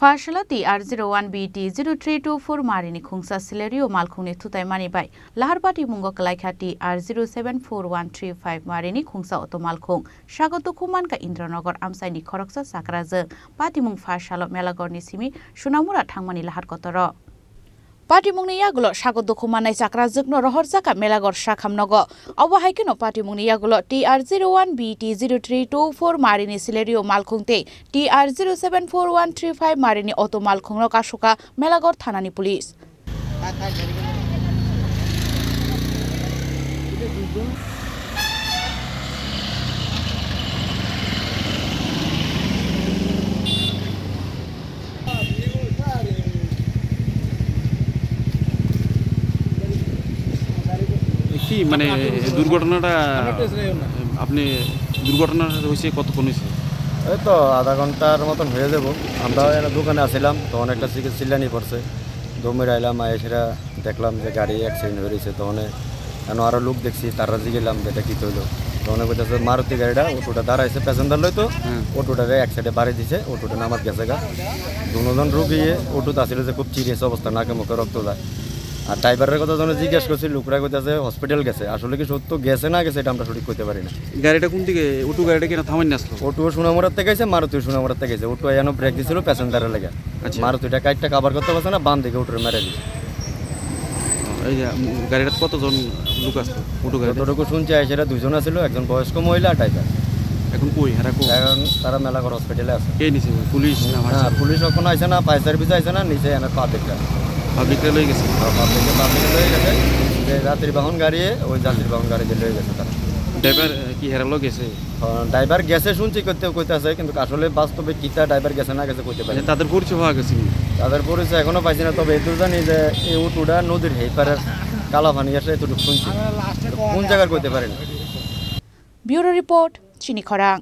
Phasalo TR01BT-0324 Marini Khongsa Celerio Malkhung ni Thutaikha bai Laharpati mungo Thutaikha TR07-4135 Marini Khongsa auto Malkhung Shagoto Kuman ka Indranagar Amsai ni Khoroksa Sakrajeng Patimung Phasalo Melagor ni simi Sunamura thangmani lahar kotoro Patimungni yagulo Shagoto Kumanai Sakrajeng no rohorjaka Melagor Shakhamnogo Awahaikino Patimungni yagulo TR01BT-0324 Marini Celerio Malkhung te TR07-4135 Marini auto Malkhung no kashuka Melagor Thanani Police কি মানে দুর্ঘটনাটা আপনি দুর্ঘটনা হইছে কতক্ষণ হইছে এই তো আধা ঘন্টার মতন হয়ে যাব আমরা এখানে দোকানে আসছিলাম তখন একটা চিল্লানি পড়ছে দমে আইলাম এসেরা দেখলাম যে গাড়ি অ্যাক্সিডেন্ট হয়েছে তখন কেন আরও লোক দেখছি তারা জিগেলাম যে এটা কী হইলো তখন বলতেছে মারুতি গাড়িটা অটোটা দাঁড়াইছে প্যাসেঞ্জার লইতো অটোটারে এক সাইডে বাড়ি দিছে অটোটা নামাজ গেছে গা দুজন রুগী অটোতে আসছিল যে খুব চিরিয়াস অবস্থা নাকে মুখে রক্ত যায় আর ড্রাইভারের কথা যখন জিজ্ঞেস করছি লোকরা কইতাছে হসপিটাল গেছে আসলে কি সত্য গেছে না গেছে এটা আমরা সঠিক কইতে পারি না গাড়িটা কোন দিকে অটো গাড়িটা কিনা থামাই না আসলো অটো সোনামুড়ার থেকে গেছে মারুতি সোনামুড়ার থেকে গেছে অটো এনো ব্রেক দিছিল প্যাসেঞ্জারের লেগে মারুতিটা কাইটটা কভার করতে পারছে না বাম দিকে অটোরে মেরে দিছে এই যে গাড়িটা কতজন লোক আসলো অটো গাড়ি অটোটুকু শুনছি এসেরা দুজন আছিল একজন বয়স্ক মহিলা আর ড্রাইভার এখন কই হেরা কই এখন তারা মেলাঘর হসপিটালে আছে কে নিছে পুলিশ না হ্যাঁ পুলিশ এখন আইছে না ফায়ার সার্ভিস আইছে না নিচে এনে পাবলিকটা লই গেছে পাবলিকে লয়ে গেছে যে যাত্রী বাহন গাড়ি ওই যাত্রী বাহন গাড়িতে লয়ে গেছে তারা ড্রাইভার কি হেরালো গেছে ড্রাইভার গেছে শুনছি কইতেছে কিন্তু আসলে বাস্তবে কিতা ড্রাইভার গেছে না গেছে কইতে পারে তাদের পরিচয় হওয়া গেছে তাদের পরিচয় এখনো পাইছি না তবে এটুকু জানি যে এই উটুটা নদীর হেপারের কালা পানি আসে এটুকু শুনছি কোন জায়গার কইতে পারে না ব্যুরো রিপোর্ট চিনি খরাং।